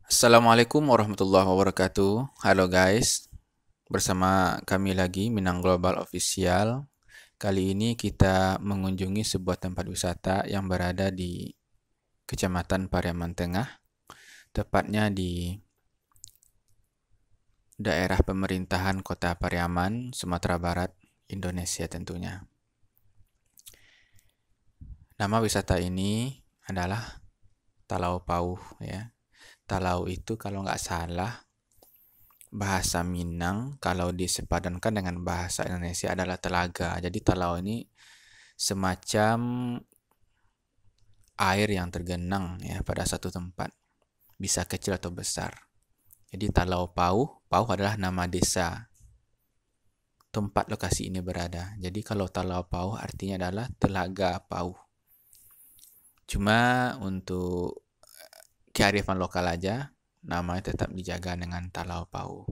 Assalamualaikum warahmatullahi wabarakatuh. Halo guys, bersama kami lagi Minang Global Official. Kali ini kita mengunjungi sebuah tempat wisata yang berada di Kecamatan Pariaman Tengah, tepatnya di daerah pemerintahan Kota Pariaman, Sumatera Barat, Indonesia tentunya. Nama wisata ini adalah Talau Pauh ya. Talau itu kalau nggak salah bahasa Minang kalau disepadankan dengan bahasa Indonesia adalah telaga. Jadi talau ini semacam air yang tergenang ya pada satu tempat. Bisa kecil atau besar. Jadi Talau Pauh, Pauh adalah nama desa tempat lokasi ini berada. Jadi kalau Talau Pauh artinya adalah Telaga Pauh. Cuma untuk kearifan lokal aja, namanya tetap dijaga dengan Talau Pauh.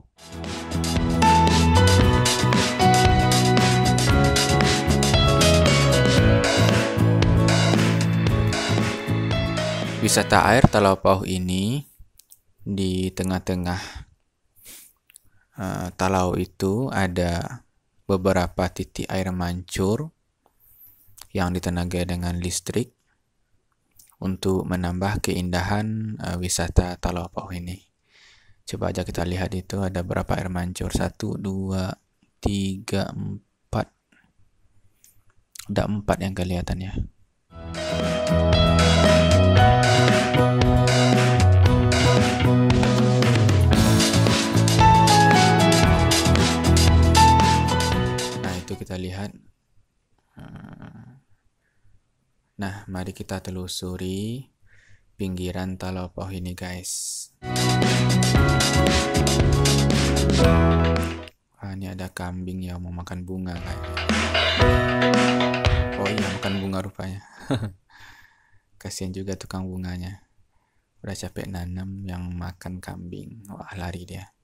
Wisata air Talau Pauh ini di tengah-tengah talau itu ada beberapa titik air mancur yang ditenagai dengan listrik untuk menambah keindahan wisata Talau Pauh ini. Coba aja kita lihat itu ada berapa air mancur. 1, 2, 3, 4. Ada 4 yang kelihatan ya. Nah itu kita lihat. Nah, mari kita telusuri pinggiran Talau Pauh ini, guys. Wah, ini ada kambing yang mau makan bunga, guys. Oh iya, makan bunga rupanya. Kasian juga tukang bunganya. Udah capek nanam yang makan kambing. Wah, lari dia.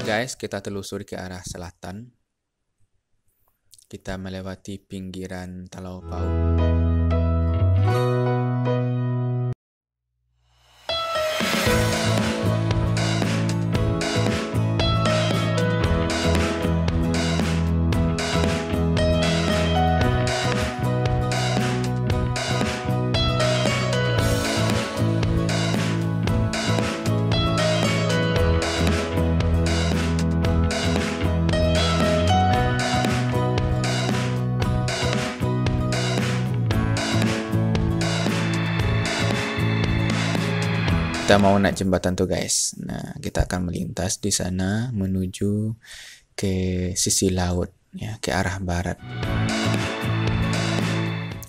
Guys, kita telusuri ke arah selatan. Kita melewati pinggiran Talau Pauh. Kita mau naik jembatan tuh guys. Nah, kita akan melintas di sana menuju ke sisi laut ya, ke arah barat.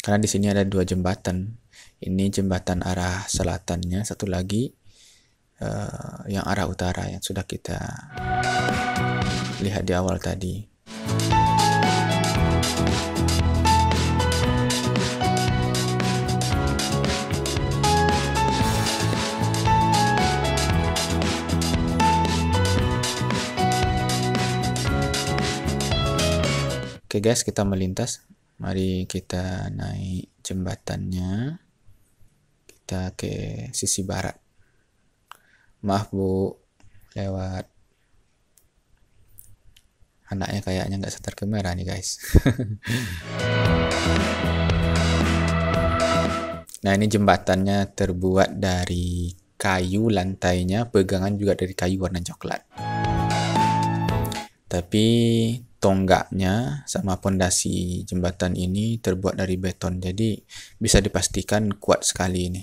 Karena di sini ada 2 jembatan. Ini jembatan arah selatannya, satu lagi yang arah utara yang sudah kita lihat di awal tadi. Oke guys, kita melintas. Mari kita naik jembatannya. Kita ke sisi barat. Maaf Bu, lewat. Anaknya kayaknya nggak setar kamera nih guys. Nah ini jembatannya terbuat dari kayu, lantainya pegangan juga dari kayu warna coklat. Tapi tonggaknya sama pondasi jembatan ini terbuat dari beton, jadi bisa dipastikan kuat sekali ini.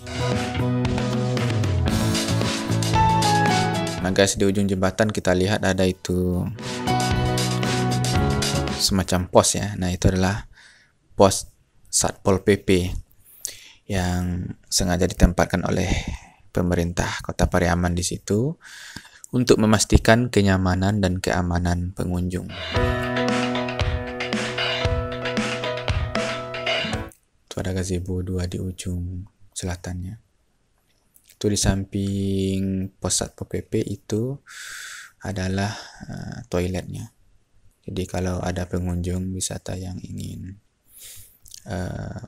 Nah guys, di ujung jembatan kita lihat ada itu semacam pos ya. Nah, itu adalah pos Satpol PP yang sengaja ditempatkan oleh pemerintah Kota Pariaman di situ untuk memastikan kenyamanan dan keamanan pengunjung. Itu ada gazebo 2 di ujung selatannya. Itu di samping pos Satpol PP itu adalah toiletnya. Jadi kalau ada pengunjung wisata yang ingin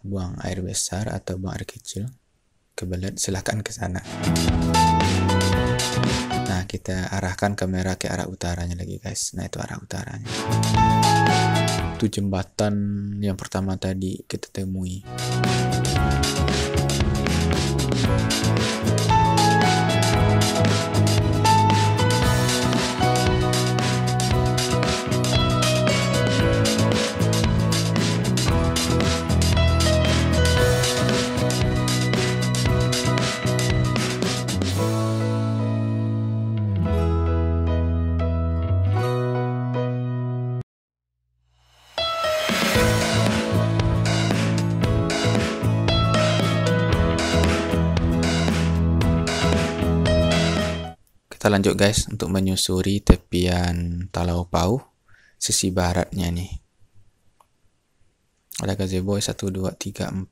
buang air besar atau buang air kecil, kebelet, silakan ke sana. Nah, kita arahkan kamera ke arah utaranya lagi guys. Nah, itu arah utaranya. Itu jembatan yang pertama tadi kita temui. Kita lanjut guys untuk menyusuri tepian Talau Pauh sisi baratnya nih. Ada gazebo 1, 2, 3, 4.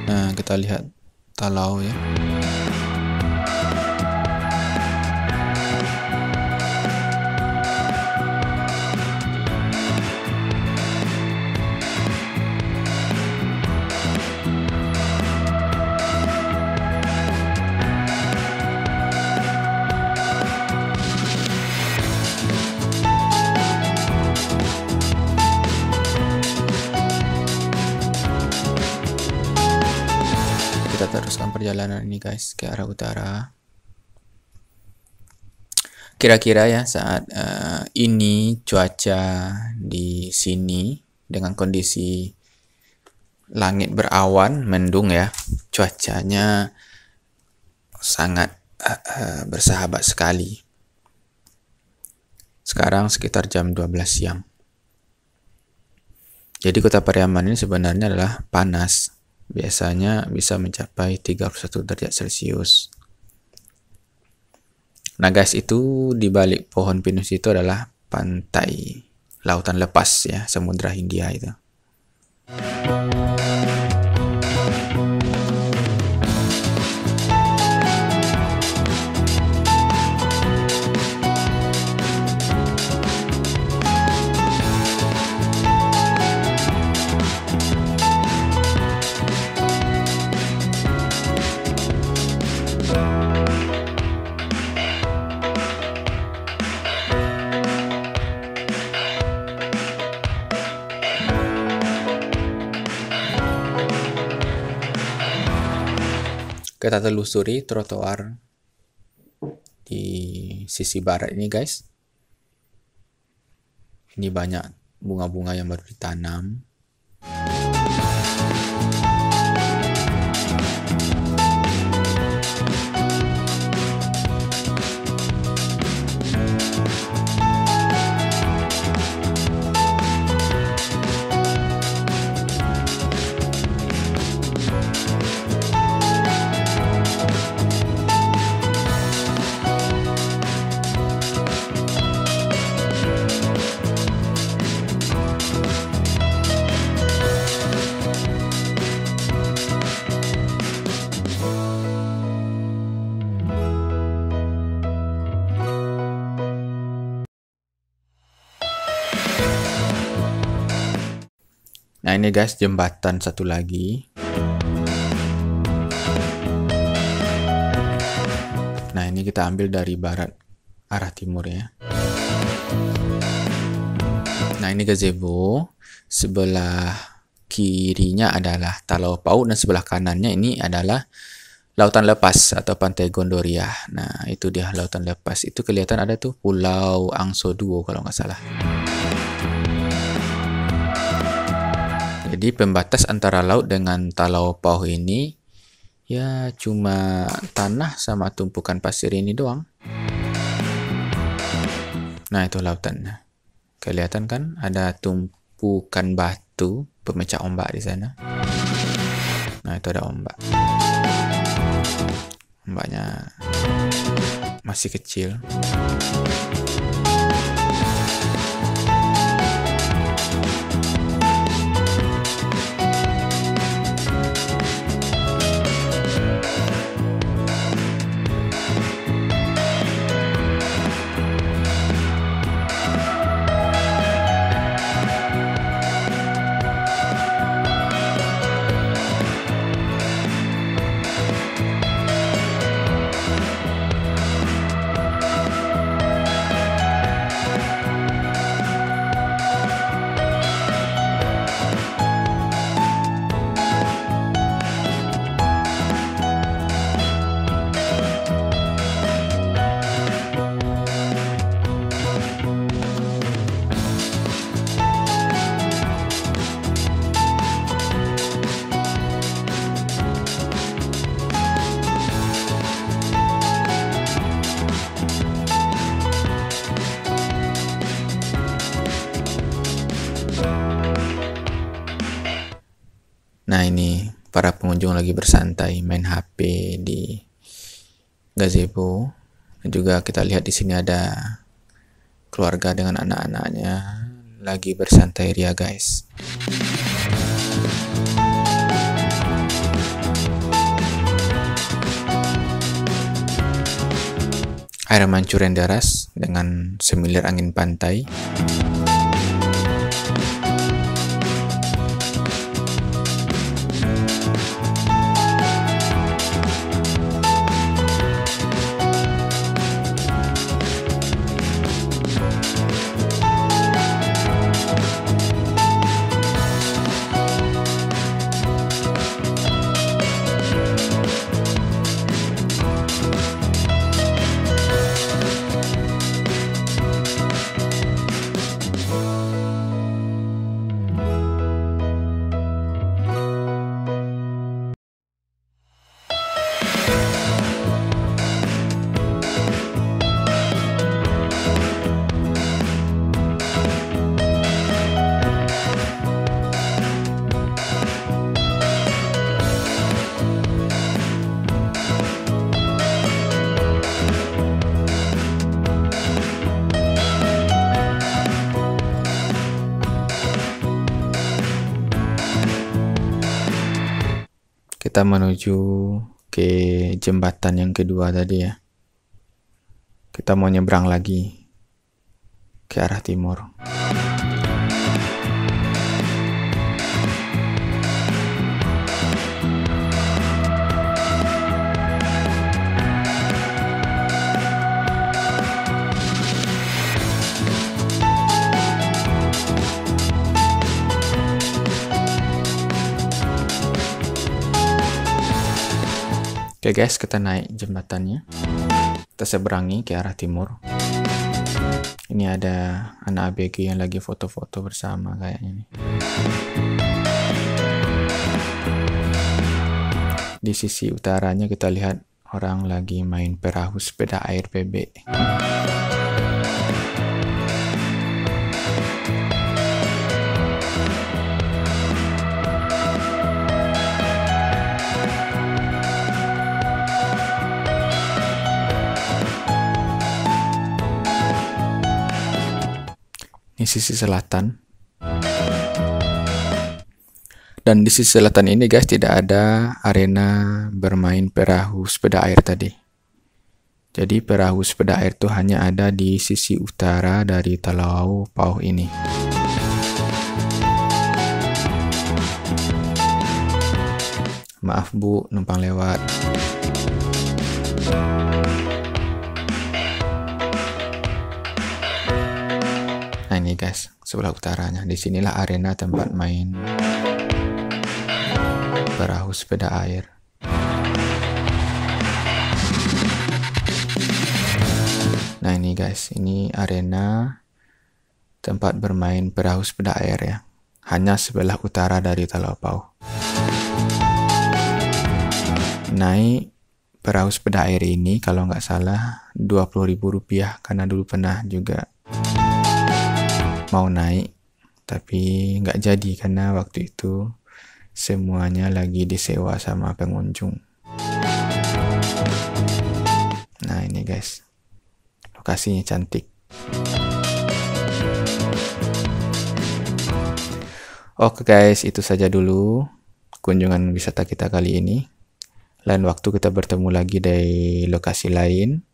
Nah, kita lihat talau ya. Kita teruskan perjalanan ini guys ke arah utara. Kira-kira ya saat ini cuaca di sini dengan kondisi langit berawan, mendung ya, cuacanya sangat bersahabat sekali. Sekarang sekitar jam 12 siang. Jadi Kota Pariaman ini sebenarnya adalah panas. Biasanya bisa mencapai 31 derajat Celcius. Nah guys, itu di balik pohon pinus itu adalah pantai lautan lepas ya, Samudra Hindia itu. Kita telusuri trotoar di sisi barat ini guys. Ini banyak bunga-bunga yang baru ditanam. Nah ini guys jembatan satu lagi. Nah ini kita ambil dari barat arah timur ya. Nah ini gazebo, sebelah kirinya adalah Talau Pauh dan sebelah kanannya ini adalah Lautan Lepas atau Pantai Gondoria. Nah itu dia Lautan Lepas, itu kelihatan ada tuh Pulau Angso Duo kalau nggak salah. Jadi pembatas antara laut dengan Talau Pauh ini Ya cuma tanah sama tumpukan pasir ini doang. Nah itu lautannya. Kelihatan kan ada tumpukan batu pemecah ombak di sana. Nah itu ada ombak. Ombaknya masih kecil. Nah ini para pengunjung lagi bersantai main HP di gazebo. Dan juga kita lihat di sini ada keluarga dengan anak-anaknya lagi bersantai ria guys. Air mancur yang deras dengan semilir angin pantai. Kita menuju ke jembatan yang kedua tadi ya. Kita mau nyebrang lagi ke arah timur. Oke guys, kita naik jembatannya. Kita seberangi ke arah timur. Ini ada anak ABG yang lagi foto-foto bersama kayaknya nih. Di sisi utaranya kita lihat orang lagi main perahu sepeda air bebek. Ini sisi selatan. Dan di sisi selatan ini guys tidak ada arena bermain perahu sepeda air tadi. Jadi perahu sepeda air itu hanya ada di sisi utara dari Talau Pauh ini. Maaf Bu, numpang lewat. Nah ini guys, sebelah utaranya. Disinilah arena tempat main perahu sepeda air. Nah ini guys, ini arena tempat bermain perahu sepeda air ya. Hanya sebelah utara dari Talau Pauh. naik perahu sepeda air ini kalau nggak salah Rp20.000, karena dulu pernah juga mau naik tapi nggak jadi karena waktu itu semuanya lagi disewa sama pengunjung. Nah ini guys, lokasinya cantik. Oke guys, itu saja dulu kunjungan wisata kita kali ini. Lain waktu kita bertemu lagi di lokasi lain.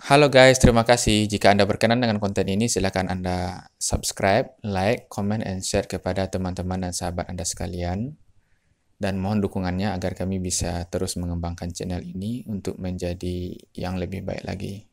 Halo guys, terima kasih. Jika Anda berkenan dengan konten ini, silakan Anda subscribe, like, comment, and share kepada teman-teman dan sahabat Anda sekalian. Dan mohon dukungannya agar kami bisa terus mengembangkan channel ini untuk menjadi yang lebih baik lagi.